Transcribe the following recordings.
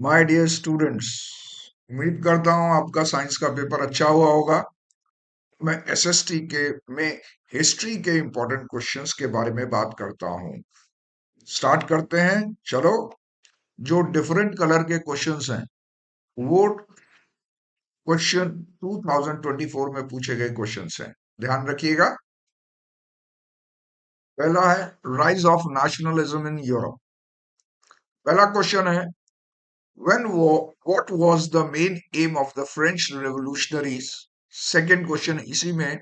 My dear students, उम्मीद करता हूं आपका साइंस का पेपर अच्छा हुआ होगा। मैं एसएसटी के में हिस्ट्री के इंपॉर्टेंट क्वेश्चंस के बारे में बात करता हूं। स्टार्ट करते हैं। चलो, जो डिफरेंट कलर के क्वेश्चंस हैं वो क्वेश्चन 2024 में पूछे गए क्वेश्चंस हैं। ध्यान रखिएगा। पहला है rise of nationalism in Europe. पहला क्वेश्चन है what was the main aim of the French revolutionaries? Second question इसी में,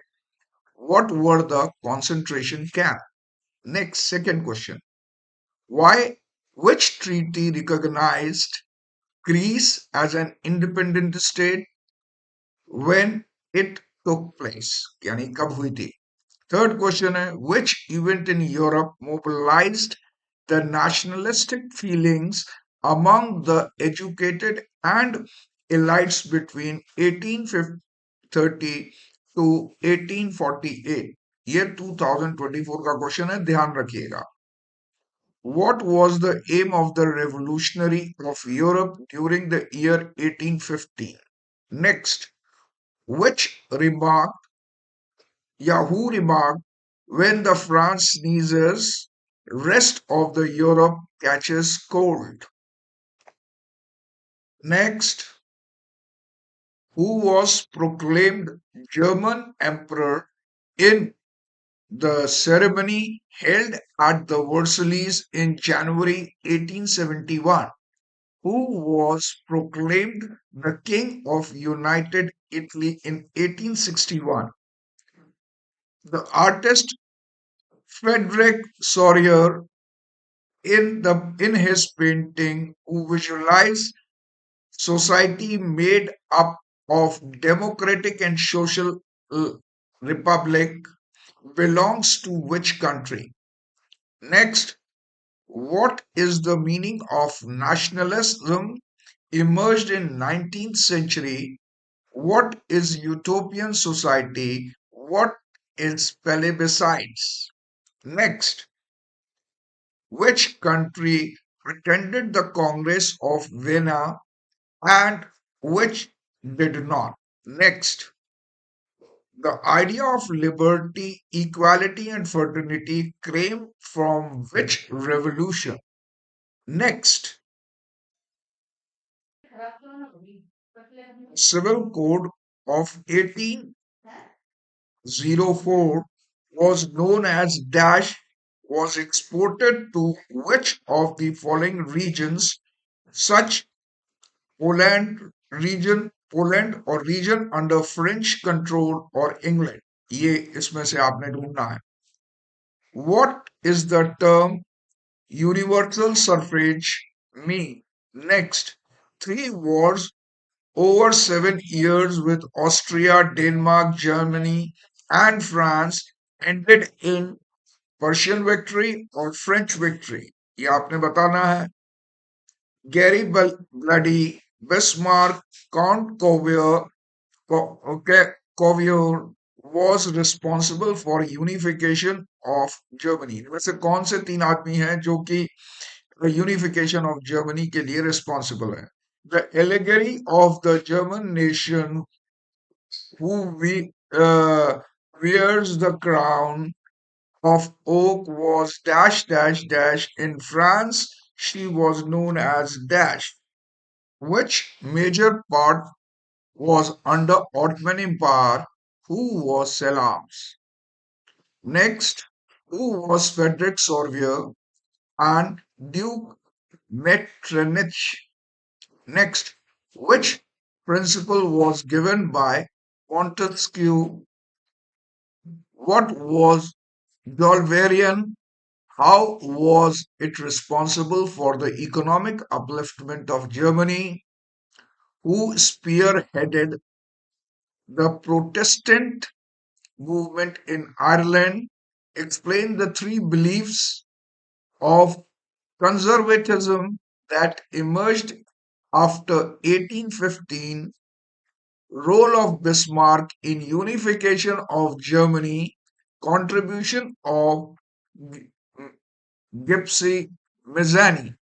what were the concentration camp? Next, second question, why which treaty recognized Greece as an independent state when it took place? यानी कब हुई थी? Third question है which event in Europe mobilized the nationalistic feelings among the educated and elites between 1830 to 1848? ये 2024 का question है, ध्यान रखिएगा। What was the aim of the revolutionary of Europe during the year 1815? Next, which remarked who remarked, when the France sneezes, rest of the Europe catches cold. Next, who was proclaimed German emperor in the ceremony held at the Versailles in January 1871? Who was proclaimed the King of United Italy in 1861? The artist Frederick Sawyer in his painting who visualized society made up of democratic and social republic belongs to which country? Next, what is the meaning of nationalism emerged in 19th century? What is utopian society? What is plebiscites? Next, which country attended the Congress of Vienna and which did not? Next, the idea of liberty, equality, and fraternity came from which revolution? Next, Civil Code of 1804 was known as dash was exported to which of the following regions such Poland और region under French control or England? ये इसमें से आपने ढूंढना है। What is the term universal suffrage mean? Next, three wars over 7 years with Austria, Denmark, Germany, and France ended in Persian victory or French victory? ये आपने बताना है। Garibaldi, Bismarck, Count Cavour was responsible for unification of Germany. इनमें से कौन से तीन आदमी हैं जो कि unification of Germany के लिए responsible हैं? The allegory of the German nation who wears the crown of oak was dash dash dash. In France, she was known as dash. Which major part was under Ottoman Empire? Who was Salams? Next, who was Frederick Sorbier and Duke Metternich? Next, which principle was given by Montesquieu? What was Dolverian? How was it responsible for the economic upliftment of Germany? Who spearheaded the Protestant movement in Ireland? Explain the three beliefs of conservatism that emerged after 1815. Role of Bismarck in unification of Germany, contribution of Gypsy Mizani.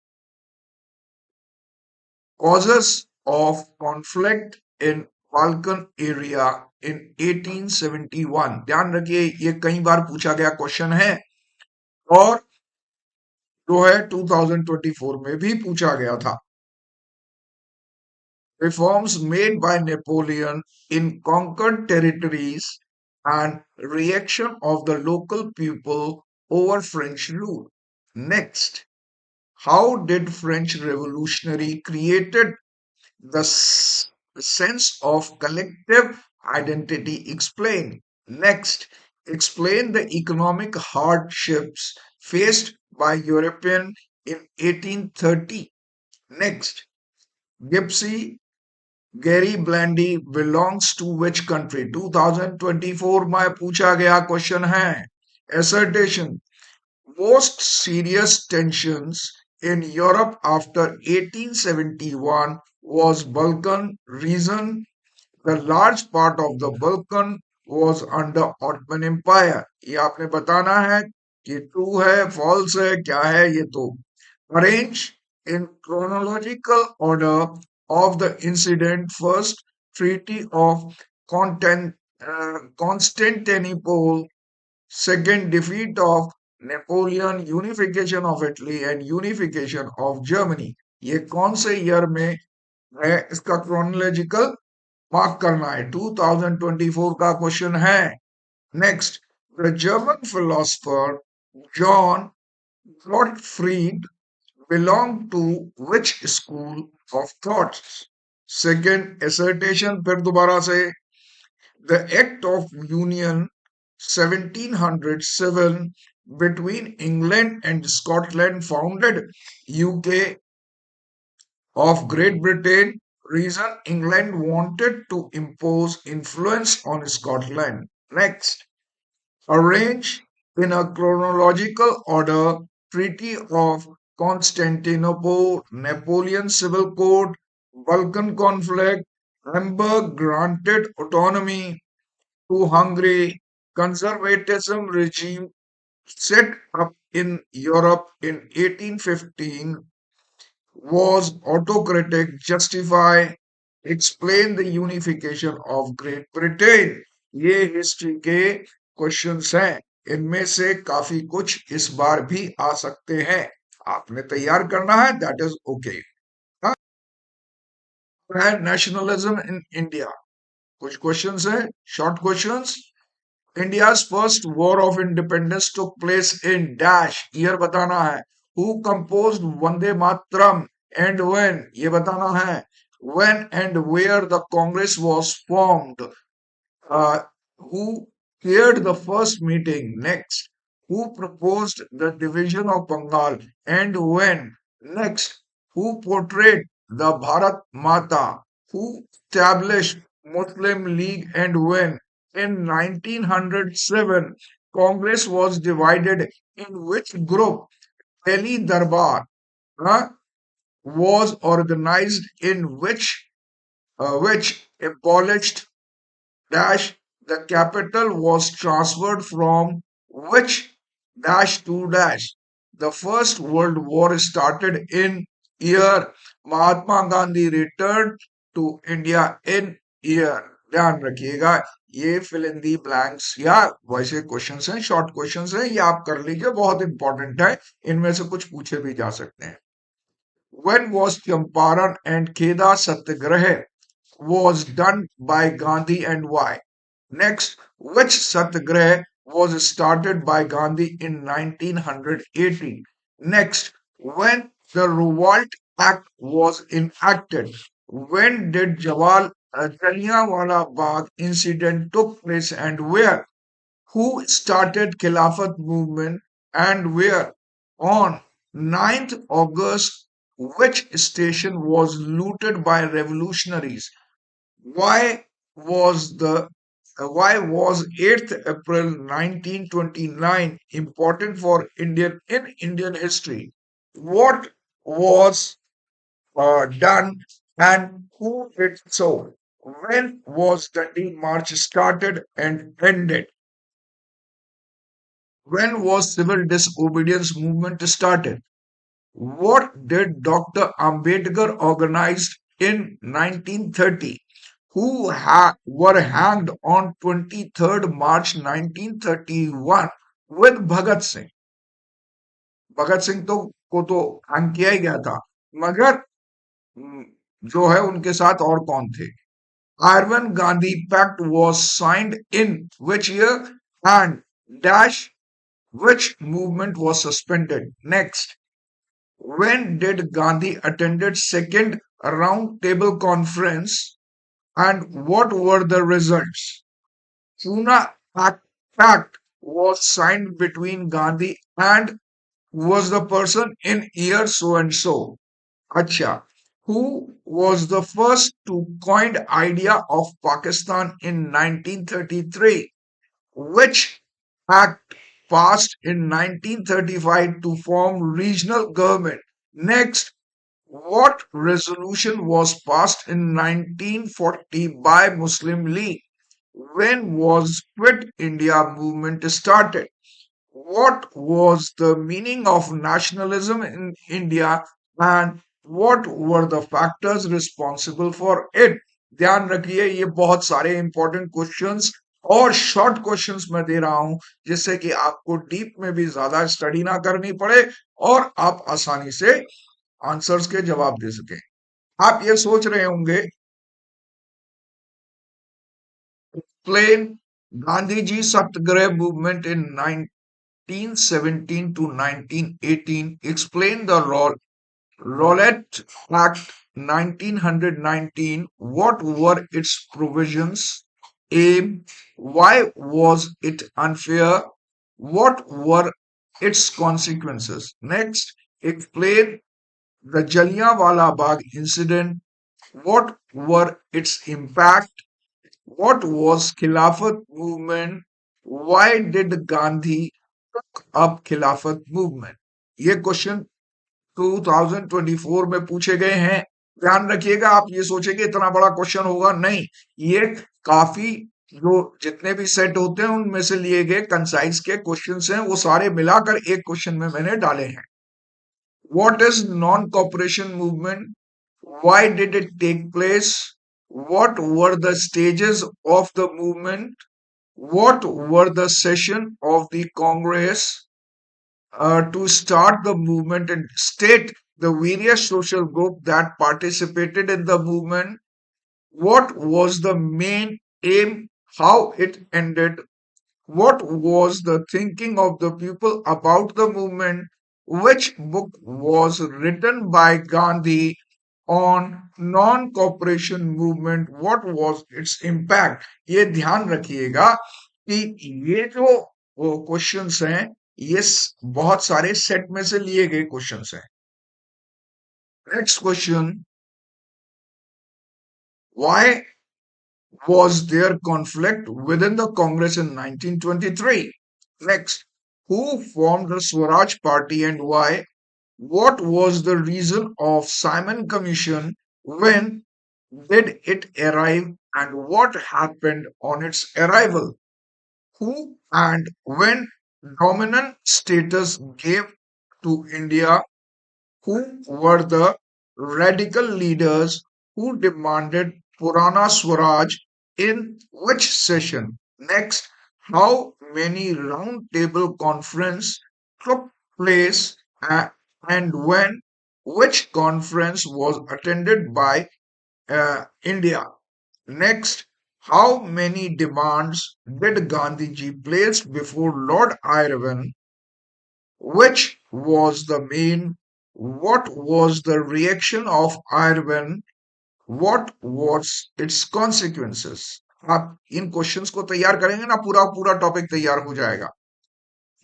Causes of conflict in Balkan area in 1871। ध्यान रखिए ये कई बार पूछा गया question है और जो है 2024 में भी पूछा गया था। Reforms made by Napoleon in conquered territories and reaction of the local people over French rule. Next, how did French revolutionary created the sense of collective identity? Explain. Next, explain the economic hardships faced by European in 1830. Next, Gypsy Gary Blandy belongs to which country? 2024 में पूछा गया question है। Assertion: most serious tensions in Europe after 1871 was Balkan region. The large part of the Balkan was under Ottoman Empire। ये आपने बताना है कि true है, फॉल्स है, क्या है ये तो। Arrange in chronological order of the incident. First, Treaty of Constantinople. Second, defeat of Napoleon, unification of Italy and unification of Germany। ये कौन से ईयर में है इसका क्रोनोलॉजिकल मार्क करना है। 2024 का क्वेश्चन है। Next, the German philosopher John Gottfried belong to which school of thoughts? Second, assertion फिर दोबारा से, the Act of Union 1707 between England and Scotland founded UK of Great Britain. Reason: England wanted to impose influence on Scotland. Next, arrange in a chronological order: Treaty of Constantinople, Napoleon Civil Code, Balkan conflict, Hamburg granted autonomy to Hungary, conservatism regime set up in Europe in 1815 was autocratic, justify, explain the unification of Great Britain। ये history के questions हैं। इनमें से काफी कुछ इस बार भी आ सकते हैं। आपने तैयार करना है, दैट इज ओके। है नेशनलिज्म इन इंडिया। कुछ क्वेश्चंस हैं, short questions. India's first war of independence took place in dash, year बताना है। Who composed Vande Mataram and when, ये बताना है। When and where the Congress was formed, uh, who chaired the first meeting. Next, who proposed the division of Bengal and when. Next, who portrayed the Bharat Mata, who established Muslim League and when. In 1907, Congress was divided in which group. Delhi Darbar uh, was organized in which abolished dash the capital was transferred from which dash to dash. The First World War started in year. Mahatma Gandhi returned to India in year। ध्यान रखिएगा, ये fill in the blanks या वैसे questions हैं, short questions हैं, ये आप कर लीजिए, बहुत इंपॉर्टेंट है। इनमें से कुछ पूछे भी जा सकते हैं। When was Champaran and Kheda Satyagraha was done by Gandhi and why? Next, which Satyagraha was started by Gandhi in 1980? Next, when the Revolt Act was enacted? When did Jallianwala Bagh incident took place and where? Who started Khilafat movement and where? On 9th August, which station was looted by revolutionaries? Why was 8th April 1929 important for Indian history? What was done and who did so? When was Dandi March started and ended? When was civil disobedience movement started? What did Dr. Ambedkar organize in 1930? Who were hanged on 23rd March 1931 with Bhagat Singh? Bhagat Singh तो hang किया ही गया था, मगर हम्म, जो है उनके साथ और कौन थे? Iron Gandhi Pact was signed in which year and dash which movement was suspended? Next, when did Gandhi attended second round table conference and what were the results? Pune Pact was signed between Gandhi and was the person in year so and so. Acha. Who was the first to coin the idea of Pakistan in 1933? Which act passed in 1935 to form regional government? Next, what resolution was passed in 1940 by Muslim League? When was Quit India movement started? What was the meaning of nationalism in India and what were the factors responsible for it? ध्यान रखिए, ये बहुत सारे important questions और short questions मैं दे रहा हूं जिससे कि आपको डीप में भी ज्यादा स्टडी ना करनी पड़े और आप आसानी से आंसर्स के जवाब दे सकें। आप ये सोच रहे होंगे, प्लेन Gandhi ji satyagraha movement in 1917 to 1918, explain the Rowlatt Act 1919. What were its provisions? Aim. Why was it unfair? What were its consequences? Next, explain the Jallianwala Bagh incident. What were its impact? What was Khilafat movement? Why did Gandhi अब खिलाफत movement? ये question 2024 में पूछे गए हैं। ध्यान रखिएगा, आप ये सोचेंगे इतना बड़ा क्वेश्चन होगा, नहीं, ये काफी जो जितने भी सेट होते हैं उनमें से लिए गए कंसाइज के क्वेश्चंस हैं, वो सारे मिलाकर एक क्वेश्चन में मैंने डाले हैं। What is non cooperation movement? Why did it take place? What were the stages of the movement? What were the session of the Congress to start the movement and state the various social group that participated in the movement? What was the main aim? How it ended? What was the thinking of the people about the movement? Which book was written by Gandhi on non-cooperation movement? What was its impact? ये ध्यान रखिएगा कि ये जो questions हैं, ये बहुत सारे सेट में से लिए गए क्वेश्चंस हैं। Next question, why was there conflict within the Congress in 1923? Next, who formed the Swaraj Party and why? What was the reason of Simon Commission? When did it arrive and what happened on its arrival? Who and when dominant status gave to India? Who were the radical leaders who demanded Purana Swaraj in which session? Next, how many round table conference took place and when? Which conference was attended by India? Next, how many demands did Gandhiji place before Lord Irwin? Which was the main? What was the reaction of Irwin? What was its consequences? आप इन questions को तैयार करेंगे ना, पूरा पूरा topic तैयार हो जाएगा।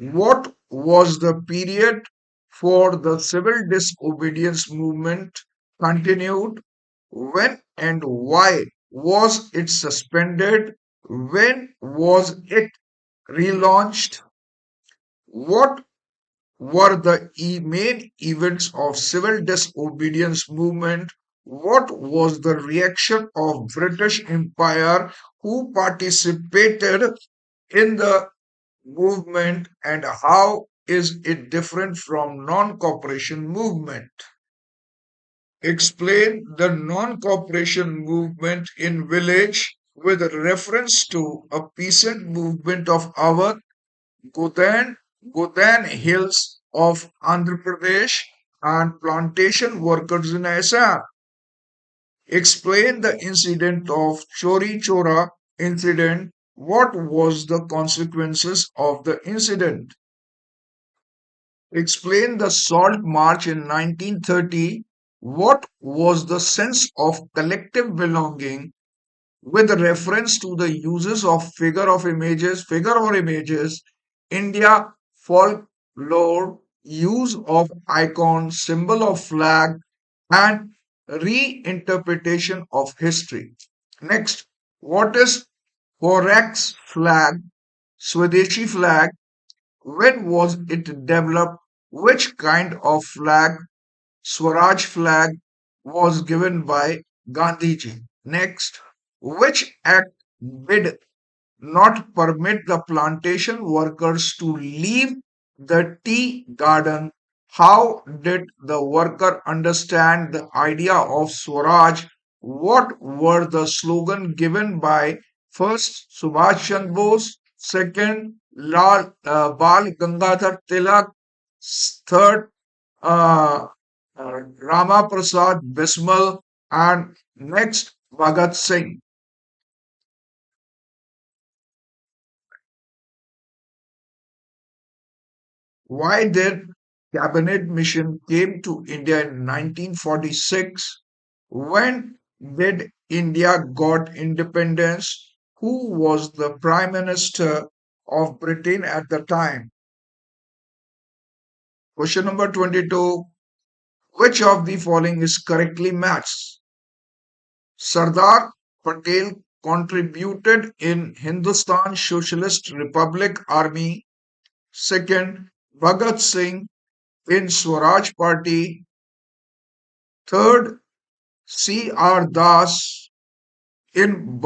What was the period for the civil disobedience movement continued? When and why was it suspended? When was it relaunched? What were the main events of civil disobedience movement? What was the reaction of British Empire who participated in the movement and how is it different from non-cooperation movement? Explain the non-cooperation movement in village with reference to a peasant movement of our Godan, Godan Hills of Andhra Pradesh and plantation workers in Assam. Explain the incident of Chori Chora incident. What was the consequences of the incident? Explain the Salt March in 1930. What was the sense of collective belonging with reference to the uses of figure or images, India folklore, use of icon, symbol of flag, and reinterpretation of history. Next, what is Forex flag, Swadeshi flag? When was it developed? Which kind of flag, Swaraj flag, was given by Gandhiji? Next, which act did not permit the plantation workers to leave the tea garden? How did the worker understand the idea of Swaraj? What were the slogan given by first Subhash Chandra Bose, second Bal Gangadhar Tilak, third uh, Rama Prasad Bismal, and next Bhagat Singh? Why did cabinet mission came to India in 1946? When did India got independence? Who was the prime minister of Britain at the time? Question number 22. Which of the following is correctly matched? Sardar Patel contributed in Hindustan Socialist Republic Army. Second, Bhagat Singh in Swaraj Party. Third, C.R. Das in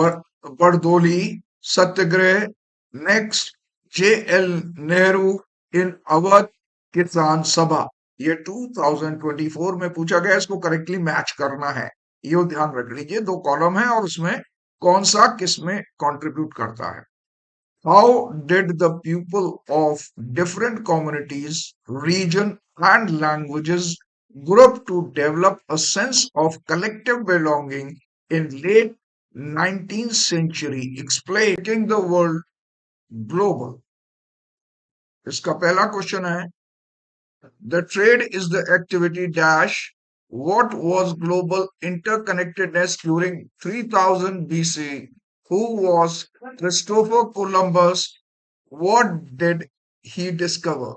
Bardoli Satyagrah. Next, J.L. Nehru in Awadh Kisan Sabha. ये 2024 में पूछा गया, इसको correctly match करना है। ये ध्यान रख लीजिए, दो कॉलम है और उसमें कौन सा किस में कंट्रीब्यूट करता है। How did the people of different communities, region, and languages group to develop a sense of collective belonging in late 19th century? Explain making the world global. इसका पहला क्वेश्चन है, the trade is the activity dash. What was global interconnectedness during 3000 BC? Who was Christopher Columbus? What did he discover?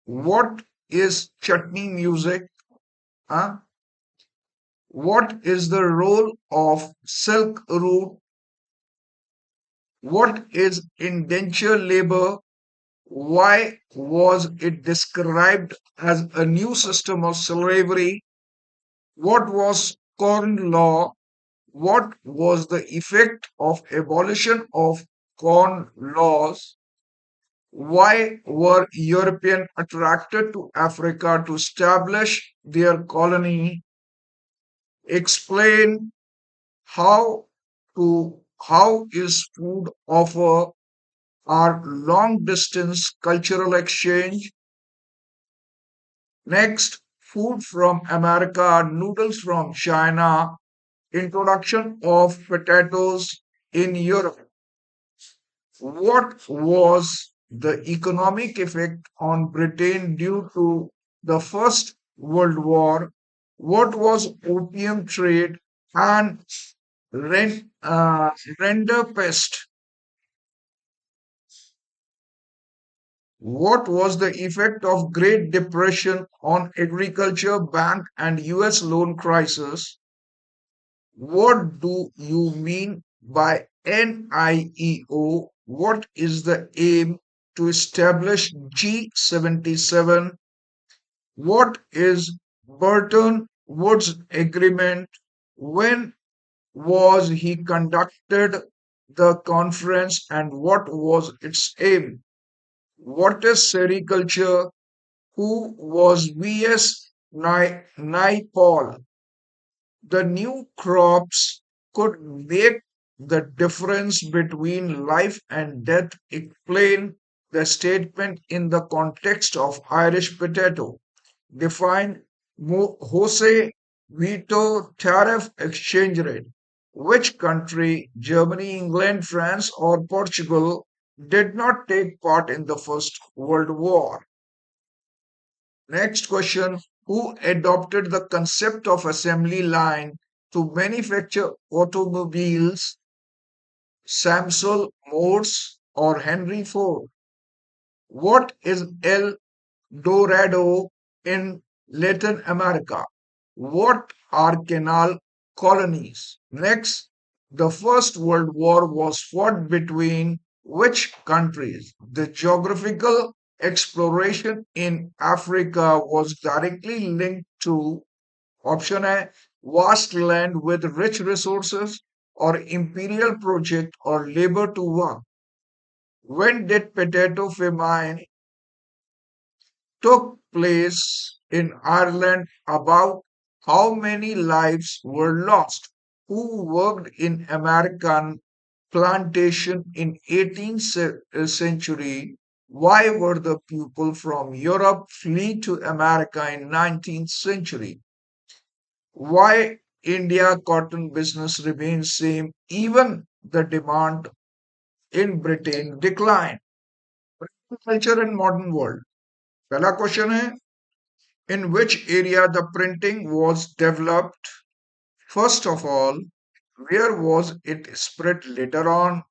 What is chutney music? Huh? What is the role of silk route? What is indenture labor? Why was it described as a new system of slavery? What was corn law? What was the effect of abolition of corn laws? Why were Europeans attracted to Africa to establish their colony? Explain how how is food offer our long distance cultural exchange. Next, food from America, noodles from China, introduction of potatoes in Europe. What was the economic effect on Britain due to the First World War? What was opium trade and render pest? What was the effect of Great Depression on agriculture, bank, and US loan crisis? What do you mean by NIEO? What is the aim to establish G77? What is Burton Woods Agreement? When was he conducted the conference and what was its aim? What is sericulture? Who was V.S. Naipaul? The new crops could make the difference between life and death. Explain the statement in the context of Irish potato. Define Jose Veto tariff exchange rate. Which country, Germany, England, France, or Portugal, did not take part in the First World War? Next question. Who adopted the concept of assembly line to manufacture automobiles? Samuel Morse or Henry Ford? What is El Dorado in Latin America? What are canal colonies? Next, the First World War was fought between which countries? The geographical exploration in Africa was directly linked to option A, vast land with rich resources, or imperial project or labor to work. When did potato famine took place in Ireland? About how many lives were lost? Who worked in American plantation in 18th century? Why were the people from Europe flee to America in 19th century? Why India cotton business remains same even the demand in Britain declined? Culture in modern world. पहला question है in which area the printing was developed. First of all, where was it spread later on?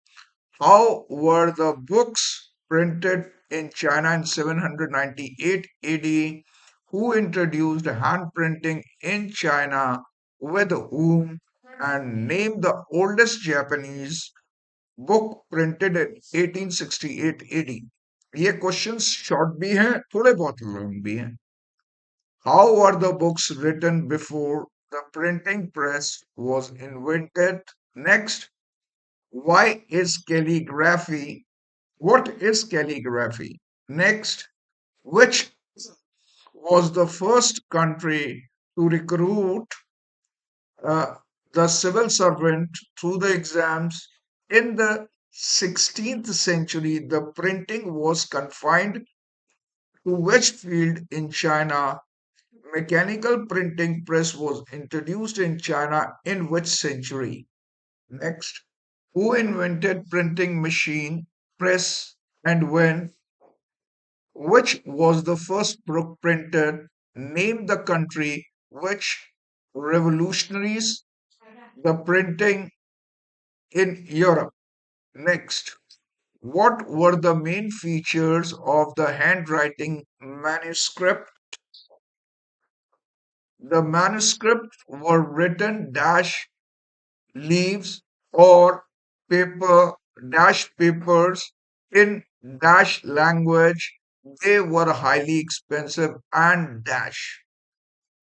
How were the books printed in China in 798 AD? Who introduced hand printing in China? With whom? And name the oldest Japanese book printed in 1868 AD. ये questions short भी हैं थोड़े बहुत long भी हैं. How were the books written before the printing press was invented? Next, why is calligraphy? What is calligraphy? Next, which was the first country to recruit uh, the civil servant through the exams? In the 16th century, the printing was confined to which field in China? Mechanical printing press was introduced in China in which century? Next, who invented printing machine, press, and when? Which was the first book printed? Name the country. Which revolutionaries the printing in Europe? Next, what were the main features of the handwriting manuscript? The manuscripts were written dash leaves or paper dash papers in dash language. They were highly expensive and dash.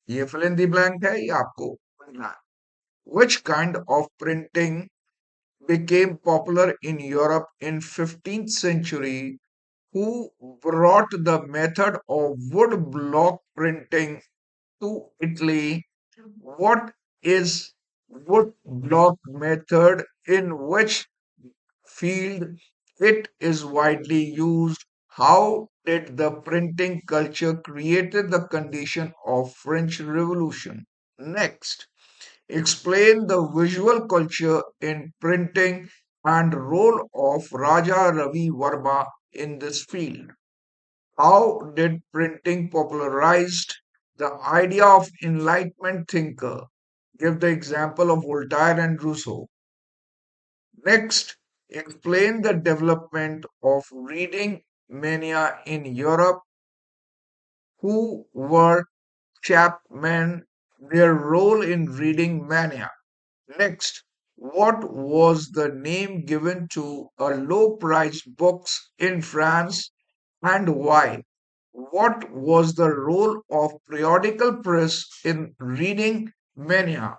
ये fill in the blank है ये आपको पढ़ना है. Which kind of printing became popular in Europe in 15th century? Who brought the method of wood block printing to Italy? What is wood block method? In which field it is widely used? How did the printing culture created the condition of French Revolution? Next, explain the visual culture in printing and role of Raja Ravi Verma in this field. How did printing popularized the idea of Enlightenment thinker? Give the example of Voltaire and Rousseau. Next, explain the development of reading mania in Europe. Who were Chapman, their role in reading mania. Next, what was the name given to a low priced books in France and why? What was the role of periodical press in reading mania?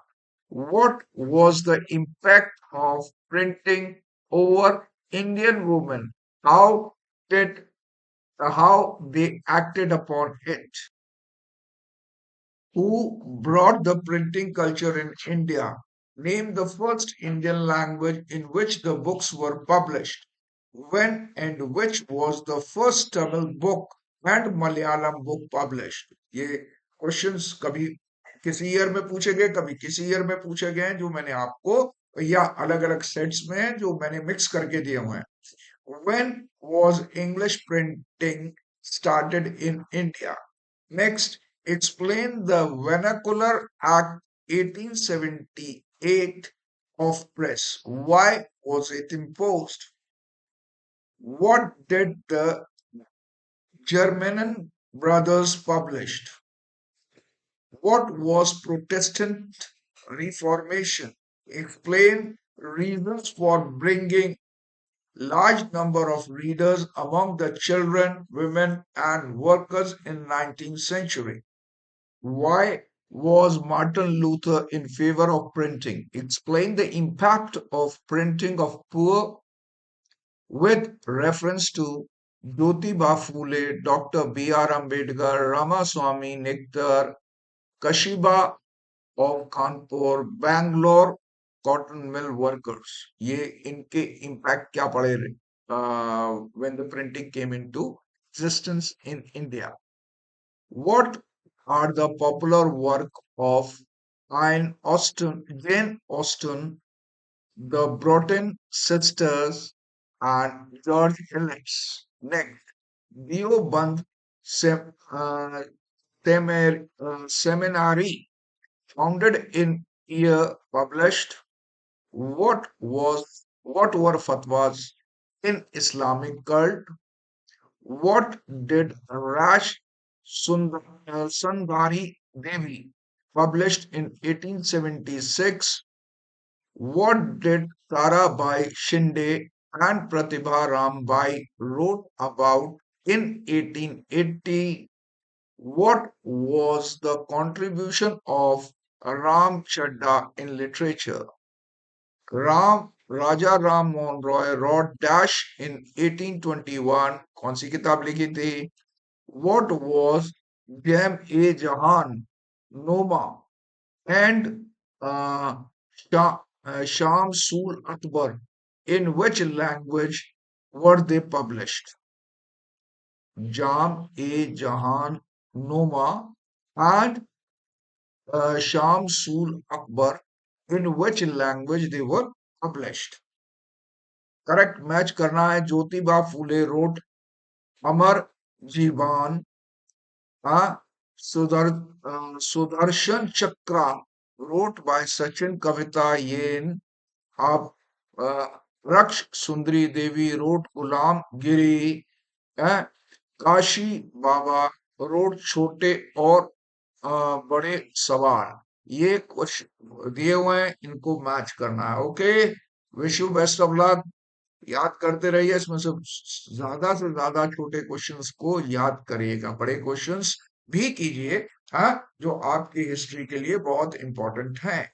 What was the impact of printing over Indian women? How did how they acted upon it. Who brought the printing culture in India? Name the first Indian language in which the books were published. When and which was the first Tamil book and Malayalam book published? ये questions कभी किसी year में पूछे गए, कभी किसी year में पूछे गए हैं, जो मैंने आपको या अलग अलग सेट्स में हैं, जो मैंने मिक्स करके दिए हुए हैं. When was English printing started in India? Next, explain the Vernacular Act 1878 of press. Why was it imposed? What did the German brothers published? What was Protestant Reformation? Explain reasons for bringing large number of readers among the children, women, and workers in 19th century. Why was Martin Luther in favor of printing? Explain the impact of printing of poor with reference to Jyotiba Phule, Dr. B.R. Ambedkar, Ramaswamy Nektar, Kashiba of Kanpur, Bangalore cotton mill workers. ये इनके impact क्या पड़े when the printing came into existence in India. What are the popular work of Jane Austen, the Broughton sisters, and George Eliot? Next, Deoband Seminary, founded in year published. What were fatwas in Islamic cult? What did Rash Sundari Devi published in 1876? What did Tarabai Shinde and Pratibha Rambai wrote about in 1880? What was the contribution of Ram Chadda in literature? Raja Ram Mohan Roy wrote Dash in 1821. कौन सी किताब लिखी थी? What was Jam A Jahan, Noma, and uh, Sham Sul Akbar? In which language were they published? Jam A Jahan, Noma, and Sham Sul Akbar. In which language they were published? Correct match करना है. Jyotiba Phule road अमर जीवान, हाँ, सुदर्शन चक्र wrote by Sachin Kavita Yen. आप रक्ष सुंदरी देवी wrote गुलाम गिरी. काशी बाबा wrote छोटे और बड़े सवाल. ये क्वेश्चन दिए हुए हैं, इनको मैच करना है. Okay, wish you best of luck. याद करते रहिए, इसमें से ज्यादा छोटे क्वेश्चंस को याद करिएगा, बड़े क्वेश्चंस भी कीजिए, हाँ, जो आपकी हिस्ट्री के लिए बहुत इंपॉर्टेंट हैं.